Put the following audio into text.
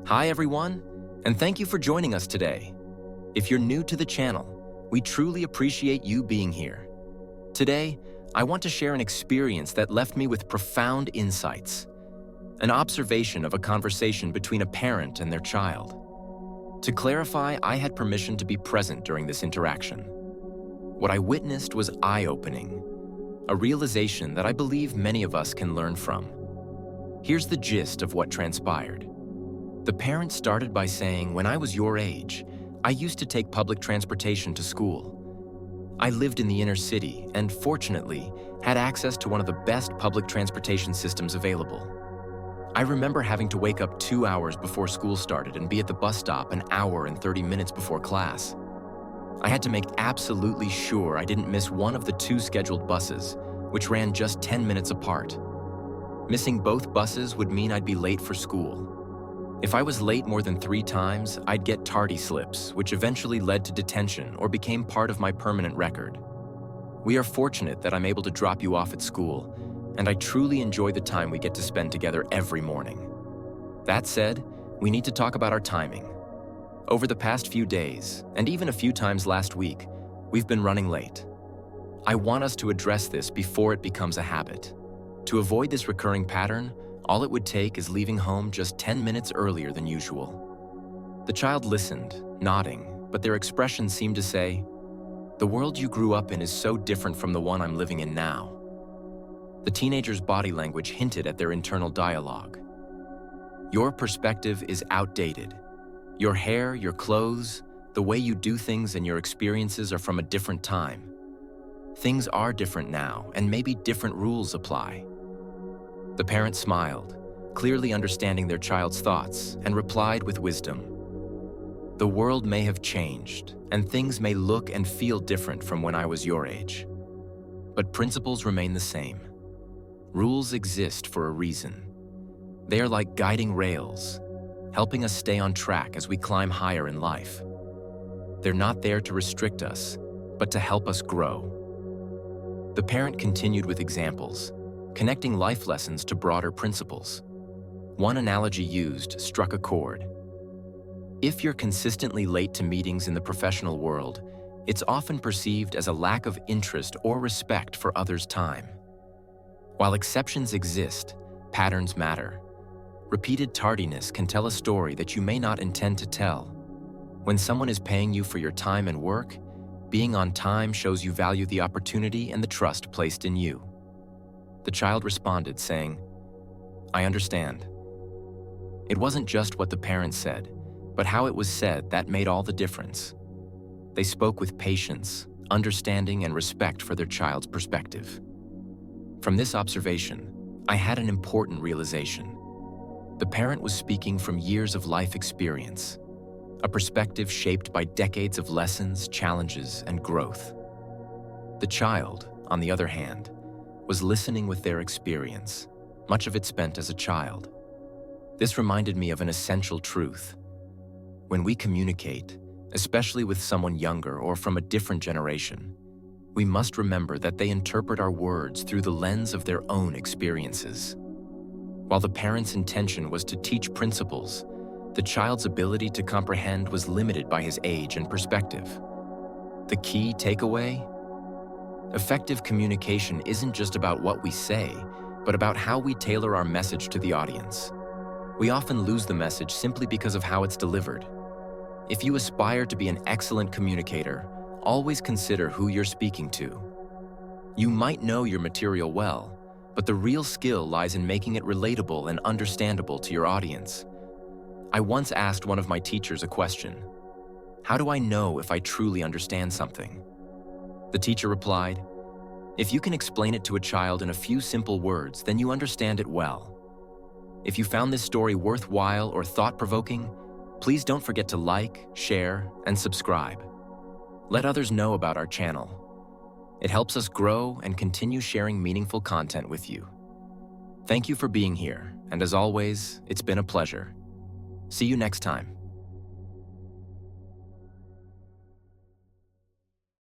Hi everyone, and thank you for joining us today. If you're new to the channel, we truly appreciate you being here. Today, I want to share an experience that left me with profound insights. An observation of a conversation between a parent and their child. To clarify, I had permission to be present during this interaction. What I witnessed was eye-opening, a realization that I believe many of us can learn from. Here's the gist of what transpired. The parent started by saying, "When I was your age, I used to take public transportation to school. I lived in the inner city and, fortunately, had access to one of the best public transportation systems available. I remember having to wake up 2 hours before school started and be at the bus stop an hour and 30 minutes before class. I had to make absolutely sure I didn't miss one of the 2 scheduled buses, which ran just 10 minutes apart. Missing both buses would mean I'd be late for school. If I was late more than 3 times, I'd get tardy slips, which eventually led to detention or became part of my permanent record. We are fortunate that I'm able to drop you off at school, and I truly enjoy the time we get to spend together every morning. That said, we need to talk about our timing. Over the past few days, and even a few times last week, we've been running late. I want us to address this before it becomes a habit. To avoid this recurring pattern, all it would take is leaving home just 10 minutes earlier than usual." The child listened, nodding, but their expression seemed to say, "The world you grew up in is so different from the one I'm living in now." The teenager's body language hinted at their internal dialogue. "Your perspective is outdated. Your hair, your clothes, the way you do things and your experiences are from a different time. Things are different now, and maybe different rules apply." The parent smiled, clearly understanding their child's thoughts, and replied with wisdom. "The world may have changed, and things may look and feel different from when I was your age. But principles remain the same. Rules exist for a reason. They are like guiding rails, helping us stay on track as we climb higher in life. They're not there to restrict us, but to help us grow." The parent continued with examples, connecting life lessons to broader principles. One analogy used struck a chord. If you're consistently late to meetings in the professional world, it's often perceived as a lack of interest or respect for others' time. While exceptions exist, patterns matter. Repeated tardiness can tell a story that you may not intend to tell. When someone is paying you for your time and work, being on time shows you value the opportunity and the trust placed in you. The child responded, saying, "I understand." It wasn't just what the parent said, but how it was said that made all the difference. They spoke with patience, understanding, and respect for their child's perspective. From this observation, I had an important realization. The parent was speaking from years of life experience, a perspective shaped by decades of lessons, challenges, and growth. The child, on the other hand, was listening with their experience, much of it spent as a child. This reminded me of an essential truth. When we communicate, especially with someone younger or from a different generation, we must remember that they interpret our words through the lens of their own experiences. While the parent's intention was to teach principles, the child's ability to comprehend was limited by his age and perspective. The key takeaway? Effective communication isn't just about what we say, but about how we tailor our message to the audience. We often lose the message simply because of how it's delivered. If you aspire to be an excellent communicator, always consider who you're speaking to. You might know your material well, but the real skill lies in making it relatable and understandable to your audience. I once asked one of my teachers a question. "How do I know if I truly understand something?" The teacher replied, "If you can explain it to a child in a few simple words, then you understand it well." If you found this story worthwhile or thought-provoking, please don't forget to like, share, and subscribe. Let others know about our channel. It helps us grow and continue sharing meaningful content with you. Thank you for being here, and as always, it's been a pleasure. See you next time.